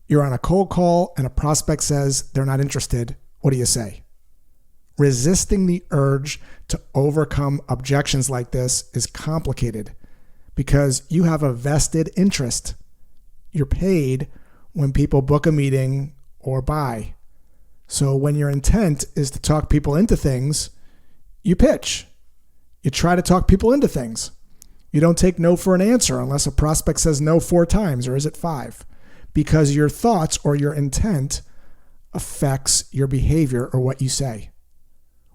You're on a cold call and a prospect says they're not interested. What do you say? Resisting the urge to overcome objections like this is complicated because you have a vested interest. You're paid when people book a meeting or buy. So when your intent is to talk people into things, you pitch. You try to talk people into things. You don't take no for an answer unless a prospect says no 4 times, or is it 5? Because your thoughts or your intent affects your behavior or what you say.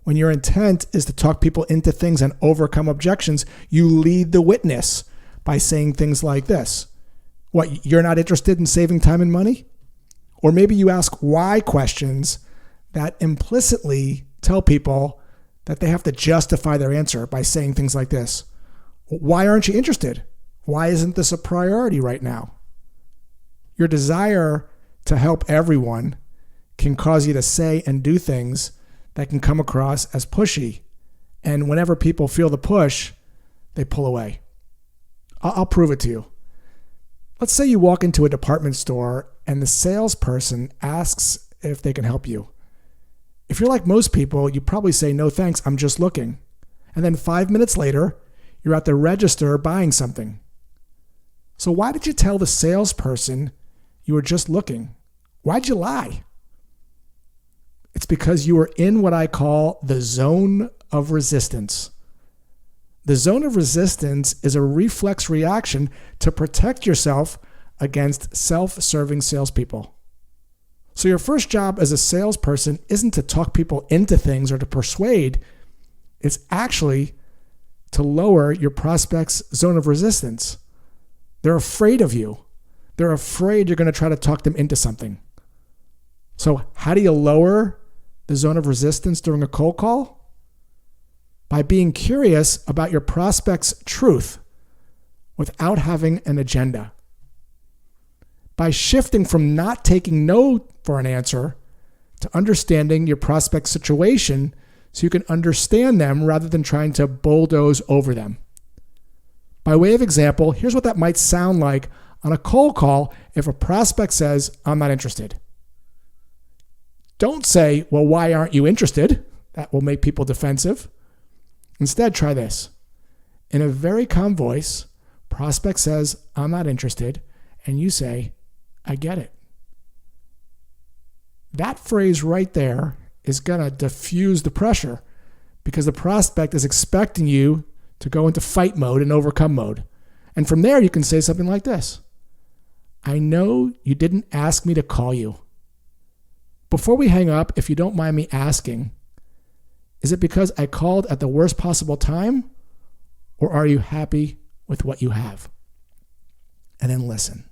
When your intent is to talk people into things and overcome objections, you lead the witness by saying things like this. What, you're not interested in saving time and money? Or maybe you ask why questions that implicitly tell people that they have to justify their answer by saying things like this. Why aren't you interested? Why isn't this a priority right now? Your desire to help everyone can cause you to say and do things that can come across as pushy. And whenever people feel the push, they pull away. I'll prove it to you. Let's say you walk into a department store and the salesperson asks if they can help you. If you're like most people, you probably say, no thanks, I'm just looking. And then 5 minutes later, you're at the register buying something. So why did you tell the salesperson you were just looking? Why'd you lie? It's because you were in what I call the zone of resistance. The zone of resistance is a reflex reaction to protect yourself against self-serving salespeople. So your first job as a salesperson isn't to talk people into things or to persuade. It's actually to lower your prospect's zone of resistance. They're afraid of you. They're afraid you're going to try to talk them into something. So how do you lower the zone of resistance during a cold call? By being curious about your prospect's truth without having an agenda. By shifting from not taking no for an answer to understanding your prospect's situation so you can understand them rather than trying to bulldoze over them. By way of example, here's what that might sound like on a cold call if a prospect says, I'm not interested. Don't say, well, why aren't you interested? That will make people defensive. Instead, try this. In a very calm voice, prospect says, I'm not interested, and you say, I get it. That phrase right there is going to diffuse the pressure because the prospect is expecting you to go into fight mode and overcome mode. And from there, you can say something like this. I know you didn't ask me to call you. Before we hang up, if you don't mind me asking, is it because I called at the worst possible time, or are you happy with what you have? And then listen.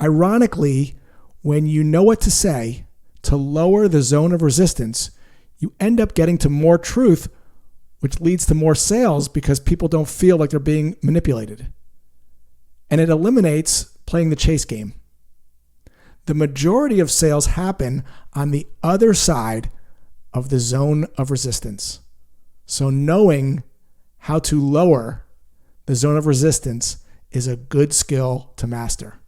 Ironically, when you know what to say to lower the zone of resistance, you end up getting to more truth, which leads to more sales because people don't feel like they're being manipulated. And it eliminates playing the chase game. The majority of sales happen on the other side of the zone of resistance. So knowing how to lower the zone of resistance is a good skill to master.